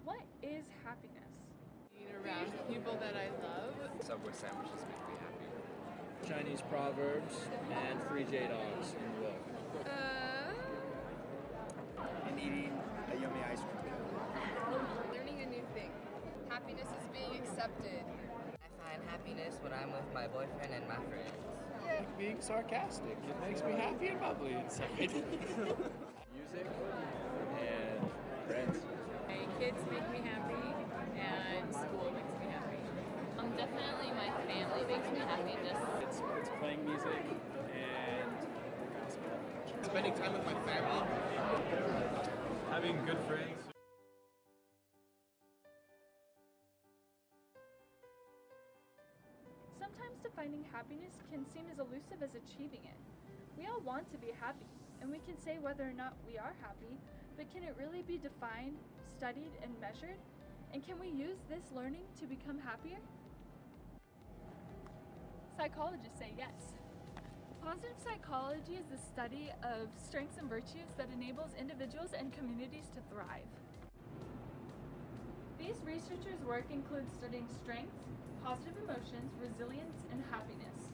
What is happiness? Being around people that I love. Subway sandwiches make me happy. Chinese proverbs and free J-Dogs in the book. And eating a yummy ice cream cone. Learning a new thing. Happiness is being accepted. I find happiness when I'm with my boyfriend and my friends. Being sarcastic. It makes me happy and bubbly inside. Music and friends. My kids make me happy, and school makes me happy. Definitely my family makes me happy. It's playing music and gospel. Spending time with my family. Having good friends. Sometimes defining happiness can seem as elusive as achieving it. We all want to be happy, and we can say whether or not we are happy, but can it really be defined, studied, and measured? And can we use this learning to become happier? Psychologists say yes. Positive psychology is the study of strengths and virtues that enables individuals and communities to thrive. These researchers' work includes studying strengths, positive emotions, resilience, and happiness.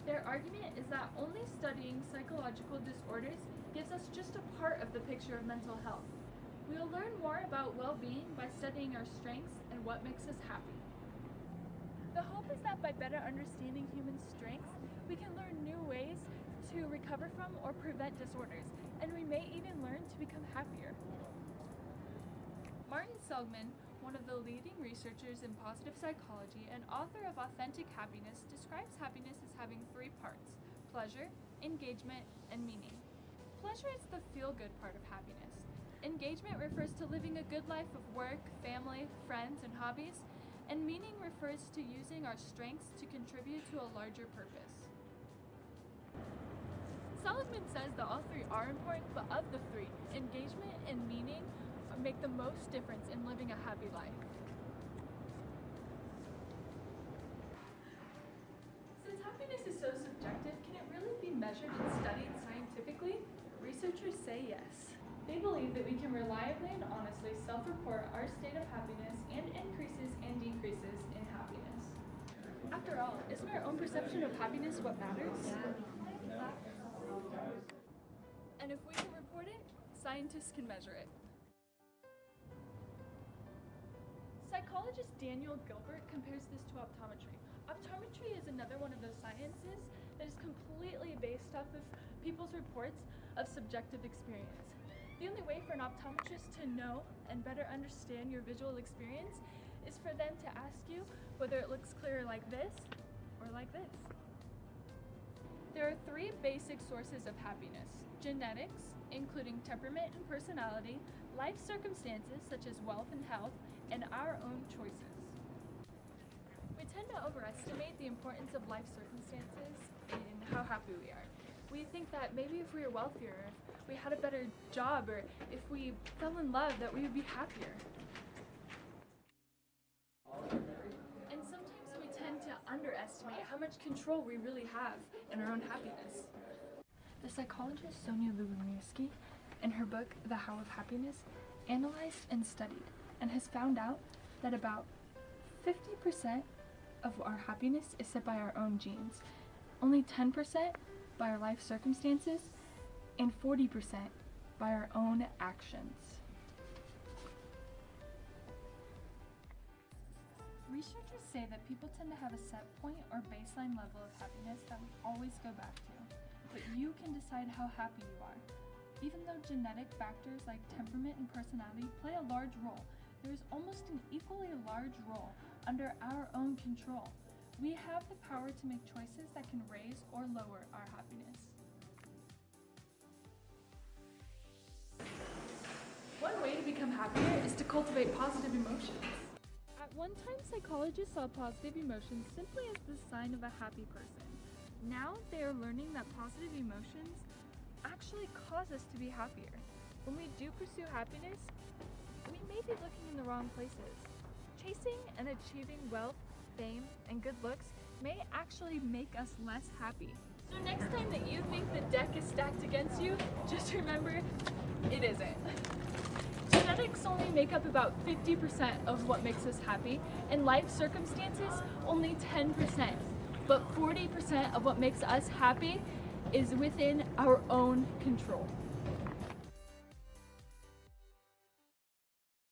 Their argument is that only studying psychological disorders gives us just a part of the picture of mental health. We will learn more about well-being by studying our strengths and what makes us happy. The hope is that by better understanding human strengths, we can learn new ways to recover from or prevent disorders, and we may even learn to become happier. Martin Seligman, one of the leading researchers in positive psychology and author of Authentic Happiness, describes happiness as having three parts: pleasure, engagement, and meaning. Pleasure is the feel-good part of happiness. Engagement refers to living a good life of work, family, friends, and hobbies, and meaning refers to using our strengths to contribute to a larger purpose. Seligman says that all three are important, but of the three, engagement and meaning make the most difference in living a happy life. Since happiness is so subjective, can it really be measured and studied scientifically? Researchers say yes. They believe that we can reliably and honestly self-report our state of happiness and increases and decreases in happiness. After all, isn't our own perception of happiness what matters? And if we can report it, scientists can measure it. Psychologist Daniel Gilbert compares this to optometry. Optometry is another one of those sciences that is completely based off of people's reports of subjective experience. The only way for an optometrist to know and better understand your visual experience is for them to ask you whether it looks clearer like this or like this. There are three basic sources of happiness: genetics, including temperament and personality, life circumstances such as wealth and health, and our own choices. We tend to overestimate the importance of life circumstances in how happy we are. We think that maybe if we were wealthier, if we had a better job, or if we fell in love, that we would be happier. And sometimes we tend to underestimate how much control we really have in our own happiness. The psychologist Sonia Lyubomirsky, in her book The How of Happiness, analyzed and studied and has found out that about 50% of our happiness is set by our own genes, only 10% by our life circumstances, and 40% by our own actions. Researchers say that people tend to have a set point or baseline level of happiness that we always go back to, but you can decide how happy you are. Even though genetic factors like temperament and personality play a large role, there is almost an equally large role under our own control. We have the power to make choices that can raise or lower our happiness. One way to become happier is to cultivate positive emotions. At one time, psychologists saw positive emotions simply as the sign of a happy person. Now they are learning that positive emotions actually cause us to be happier. When we do pursue happiness, we may be looking in the wrong places. Chasing and achieving wealth, fame, and good looks may actually make us less happy. So next time that you think the deck is stacked against you, just remember, it isn't. Genetics only make up about 50% of what makes us happy, and life circumstances only 10%. But 40% of what makes us happy is within our own control.